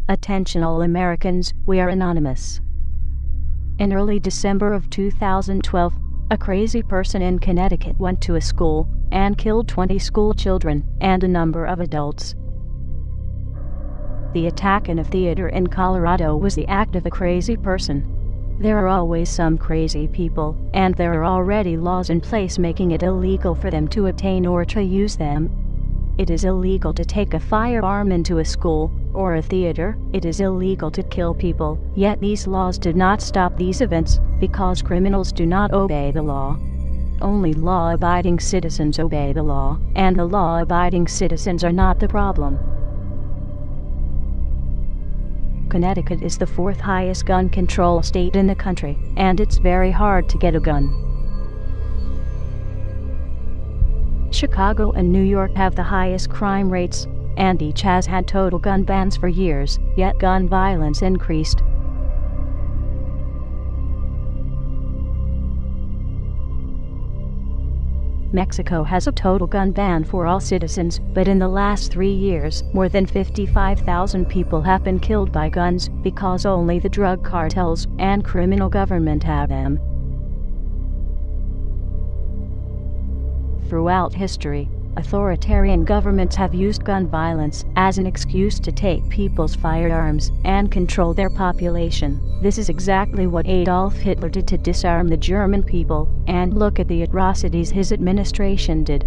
Attention all Americans, we are anonymous. In early December of 2012, a crazy person in Connecticut went to a school and killed 20 school children and a number of adults. The attack in a theater in Colorado was the act of a crazy person. There are always some crazy people, and there are already laws in place making it illegal for them to obtain or to use them. It is illegal to take a firearm into a school or a theater. It is illegal to kill people, yet these laws did not stop these events because criminals do not obey the law. Only law-abiding citizens obey the law, and the law-abiding citizens are not the problem. Connecticut is the 4th highest gun control state in the country, and it's very hard to get a gun. Chicago and New York have the highest crime rates, and each has had total gun bans for years, yet gun violence increased. Mexico has a total gun ban for all citizens, but in the last 3 years, more than 55,000 people have been killed by guns because only the drug cartels and criminal government have them. Throughout history, authoritarian governments have used gun violence as an excuse to take people's firearms and control their population. This is exactly what Adolf Hitler did to disarm the German people, and look at the atrocities his administration did.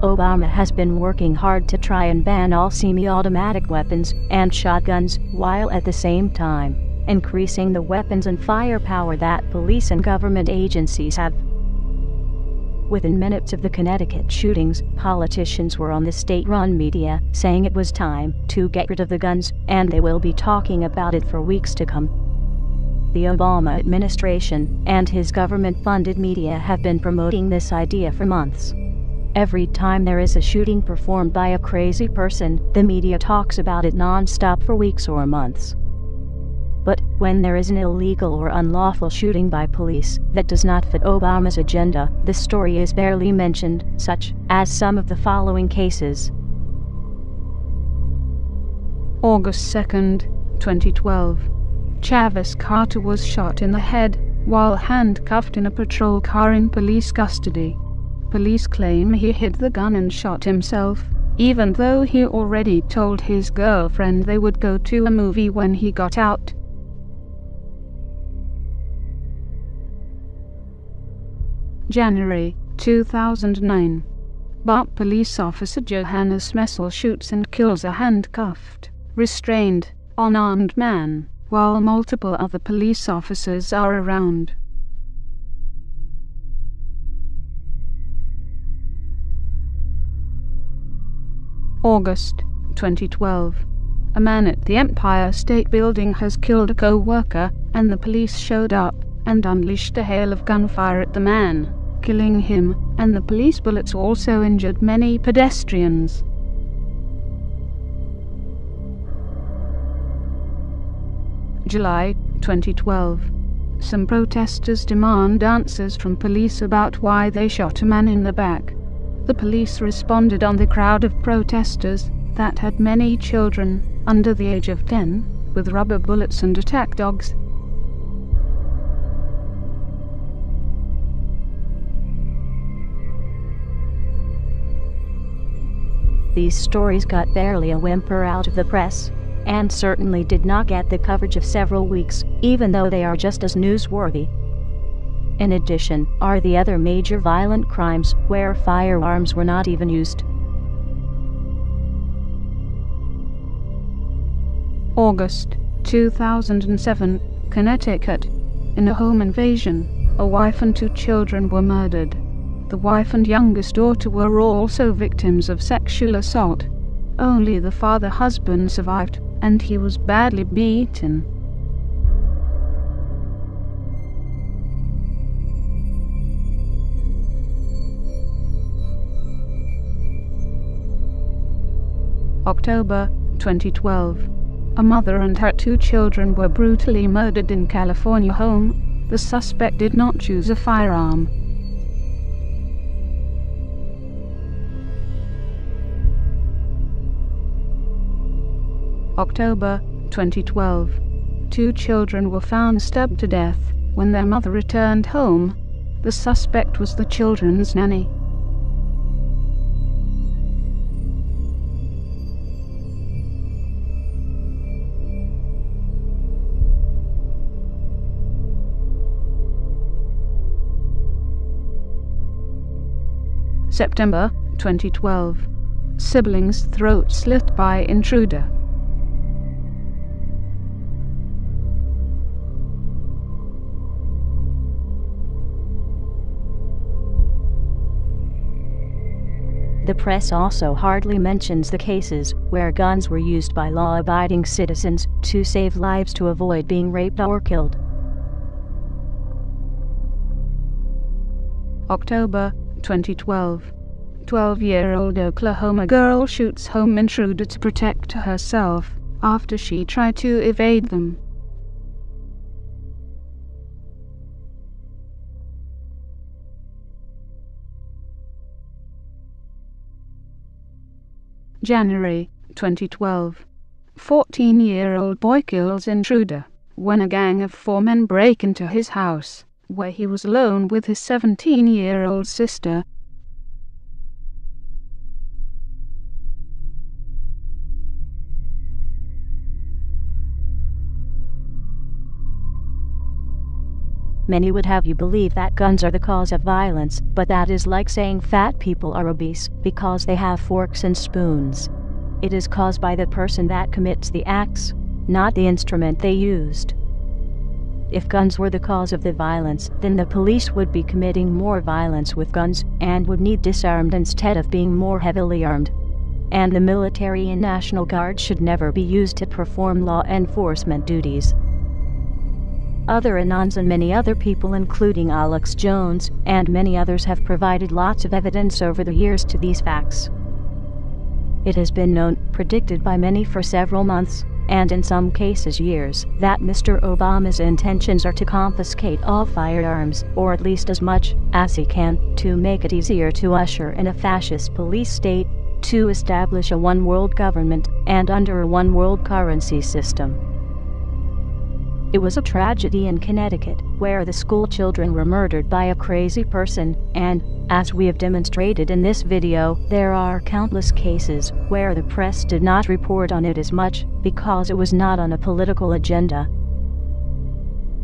Obama has been working hard to try and ban all semi-automatic weapons and shotguns, while at the same time increasing the weapons and firepower that police and government agencies have. Within minutes of the Connecticut shootings, politicians were on the state-run media saying it was time to get rid of the guns, and they will be talking about it for weeks to come. The Obama administration and his government-funded media have been promoting this idea for months. Every time there is a shooting performed by a crazy person, the media talks about it non-stop for weeks or months. But when there is an illegal or unlawful shooting by police that does not fit Obama's agenda, the story is barely mentioned, such as some of the following cases. August 2nd, 2012. Travis Carter was shot in the head while handcuffed in a patrol car in police custody. Police claim he hid the gun and shot himself, even though he already told his girlfriend they would go to a movie when he got out. January 2009. Bart police officer Johannes Messel shoots and kills a handcuffed, restrained, unarmed man, while multiple other police officers are around. August 2012. A man at the Empire State Building has killed a co-worker, and the police showed up and unleashed a hail of gunfire at the man, killing him, and the police bullets also injured many pedestrians. July 2012. Some protesters demand answers from police about why they shot a man in the back. The police responded on the crowd of protesters that had many children under the age of 10 with rubber bullets and attack dogs. These stories got barely a whimper out of the press, and certainly did not get the coverage of several weeks, even though they are just as newsworthy. In addition, are the other major violent crimes where firearms were not even used. August 2007, Connecticut. In a home invasion, a wife and 2 children were murdered. The wife and youngest daughter were also victims of sexual assault. Only the husband survived, and he was badly beaten. October 2012. A mother and her 2 children were brutally murdered in California home. The suspect did not choose a firearm. October 2012. 2 children were found stabbed to death when their mother returned home. The suspect was the children's nanny. September 2012. Siblings' throat slit by intruder. The press also hardly mentions the cases where guns were used by law-abiding citizens to save lives to avoid being raped or killed. October 2012. 12-year-old Oklahoma girl shoots home intruder to protect herself after she tried to evade them. January 2012. 14-year-old boy kills intruder when a gang of 4 men break into his house, where he was alone with his 17-year-old sister. Many would have you believe that guns are the cause of violence, but that is like saying fat people are obese because they have forks and spoons. It is caused by the person that commits the acts, not the instrument they used. If guns were the cause of the violence, then the police would be committing more violence with guns and would need disarmed instead of being more heavily armed. And the military and National Guard should never be used to perform law enforcement duties. Other Anons and many other people, including Alex Jones and many others, have provided lots of evidence over the years to these facts. It has been known, predicted by many for several months, and in some cases years, that Mr. Obama's intentions are to confiscate all firearms, or at least as much as he can, to make it easier to usher in a fascist police state, to establish a one-world government, and under a one-world currency system. It was a tragedy in Connecticut, where the school children were murdered by a crazy person, and, as we have demonstrated in this video, there are countless cases where the press did not report on it as much because it was not on a political agenda.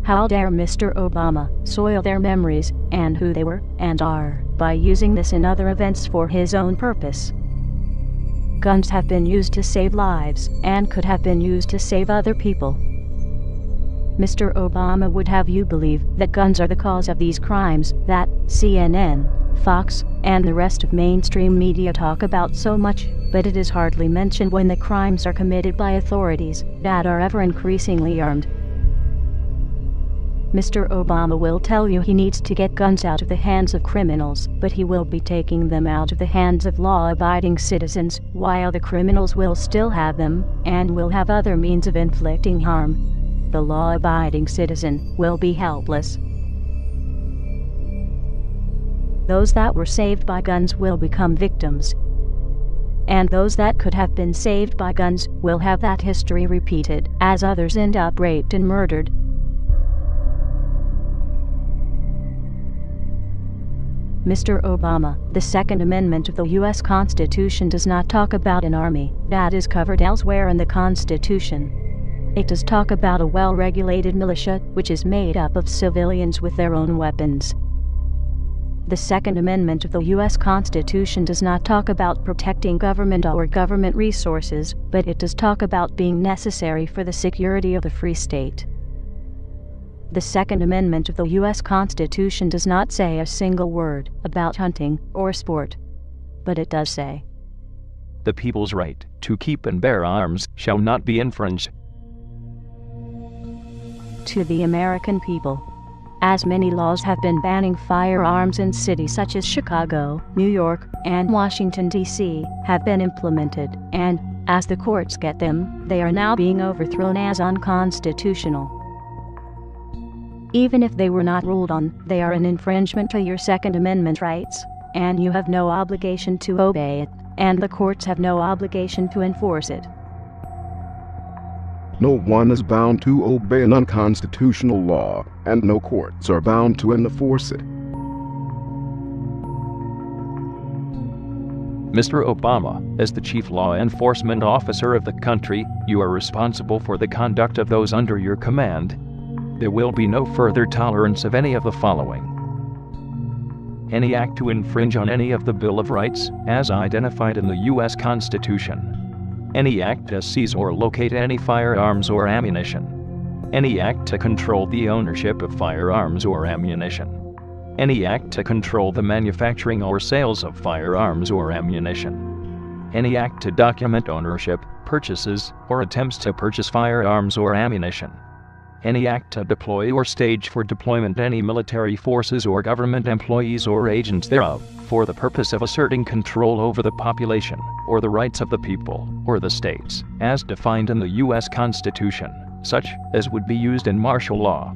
How dare Mr. Obama soil their memories and who they were and are by using this and other events for his own purpose. Guns have been used to save lives and could have been used to save other people. Mr. Obama would have you believe that guns are the cause of these crimes that CNN, Fox, and the rest of mainstream media talk about so much, but it is hardly mentioned when the crimes are committed by authorities that are ever increasingly armed. Mr. Obama will tell you he needs to get guns out of the hands of criminals, but he will be taking them out of the hands of law-abiding citizens, while the criminals will still have them, and will have other means of inflicting harm. The law-abiding citizen will be helpless. Those that were saved by guns will become victims. And those that could have been saved by guns will have that history repeated, as others end up raped and murdered. Mr. Obama, the Second Amendment of the U.S. Constitution does not talk about an army that is covered elsewhere in the Constitution. It does talk about a well-regulated militia, which is made up of civilians with their own weapons. The Second Amendment of the U.S. Constitution does not talk about protecting government or government resources, but it does talk about being necessary for the security of the free state. The Second Amendment of the U.S. Constitution does not say a single word about hunting or sport, but it does say, "The people's right to keep and bear arms shall not be infringed." To the American people, as many laws have been banning firearms in cities such as Chicago, New York, and Washington, D.C., have been implemented, and, as the courts get them, they are now being overthrown as unconstitutional. Even if they were not ruled on, they are an infringement to your Second Amendment rights, and you have no obligation to obey it, and the courts have no obligation to enforce it. No one is bound to obey an unconstitutional law, and no courts are bound to enforce it. Mr. Obama, as the chief law enforcement officer of the country, you are responsible for the conduct of those under your command. There will be no further tolerance of any of the following: any act to infringe on any of the Bill of Rights, as identified in the U.S. Constitution; any act to seize or locate any firearms or ammunition; any act to control the ownership of firearms or ammunition; any act to control the manufacturing or sales of firearms or ammunition; any act to document ownership, purchases, or attempts to purchase firearms or ammunition; any act to deploy or stage for deployment any military forces or government employees or agents thereof, for the purpose of asserting control over the population, or the rights of the people, or the states, as defined in the U.S. Constitution, such as would be used in martial law;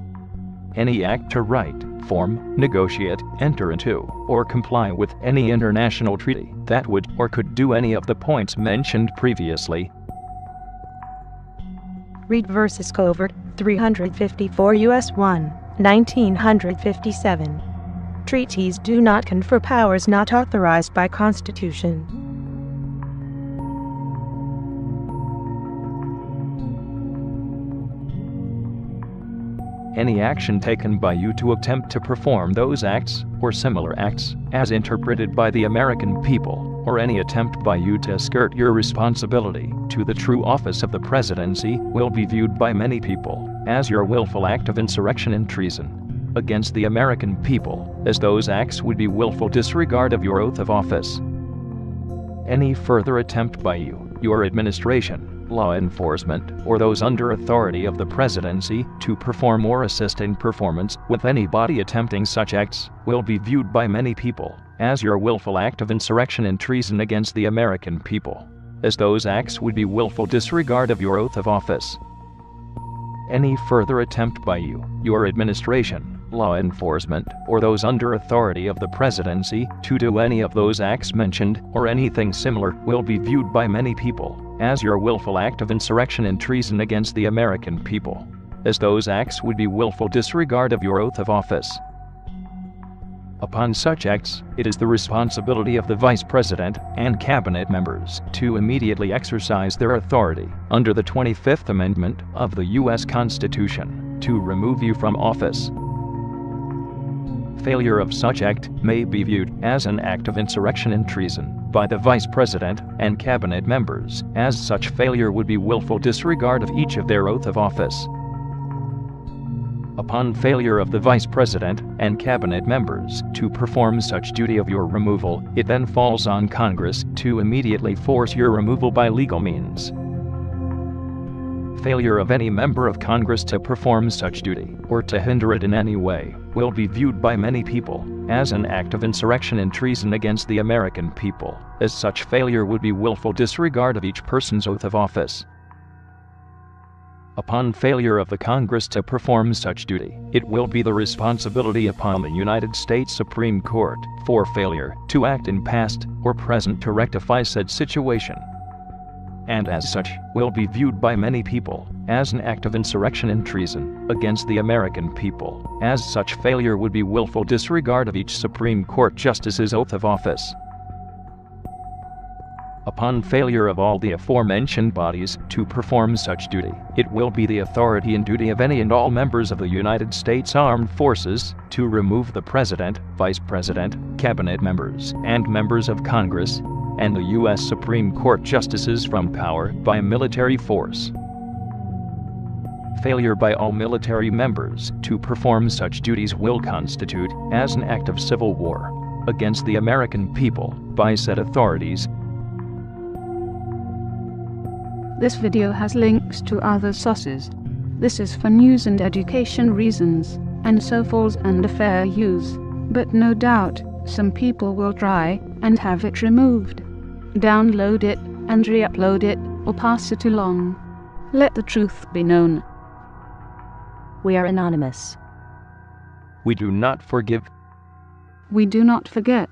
any act to write, form, negotiate, enter into, or comply with any international treaty that would or could do any of the points mentioned previously. Reed versus Covert, 354 U.S. 1, 1957. Treaties do not confer powers not authorized by Constitution. Any action taken by you to attempt to perform those acts, or similar acts, as interpreted by the American people, or any attempt by you to skirt your responsibility to the true office of the presidency, will be viewed by many people as your willful act of insurrection and treason against the American people, as those acts would be willful disregard of your oath of office. Any further attempt by you, your administration, law enforcement, or those under authority of the presidency to perform or assist in performance with any body attempting such acts will be viewed by many people as your willful act of insurrection and treason against the American people, as those acts would be willful disregard of your oath of office. Any further attempt by you, your administration, law enforcement, or those under authority of the presidency to do any of those acts mentioned, or anything similar, will be viewed by many people as your willful act of insurrection and treason against the American people, as those acts would be willful disregard of your oath of office. Upon such acts, it is the responsibility of the Vice President and Cabinet members to immediately exercise their authority under the 25th Amendment of the U.S. Constitution to remove you from office. Failure of such act may be viewed as an act of insurrection and treason by the Vice President and Cabinet members, as such failure would be willful disregard of each of their oath of office. Upon failure of the Vice President and Cabinet members to perform such duty of your removal, it then falls on Congress to immediately force your removal by legal means. Failure of any member of Congress to perform such duty, or to hinder it in any way, will be viewed by many people as an act of insurrection and treason against the American people, as such failure would be willful disregard of each person's oath of office. Upon failure of the Congress to perform such duty, it will be the responsibility upon the United States Supreme Court for failure to act in past or present to rectify said situation, and as such will be viewed by many people as an act of insurrection and treason against the American people, as such failure would be willful disregard of each Supreme Court justice's oath of office. Upon failure of all the aforementioned bodies to perform such duty, it will be the authority and duty of any and all members of the United States Armed Forces to remove the President, Vice President, Cabinet members, and members of Congress, and the U.S. Supreme Court justices from power by military force. Failure by all military members to perform such duties will constitute as an act of civil war against the American people by said authorities. This video has links to other sources. This is for news and education reasons, and so falls under fair use, but no doubt some people will try and have it removed. Download it and re-upload it, or pass it along. Let the truth be known. We are anonymous. We do not forgive. We do not forget.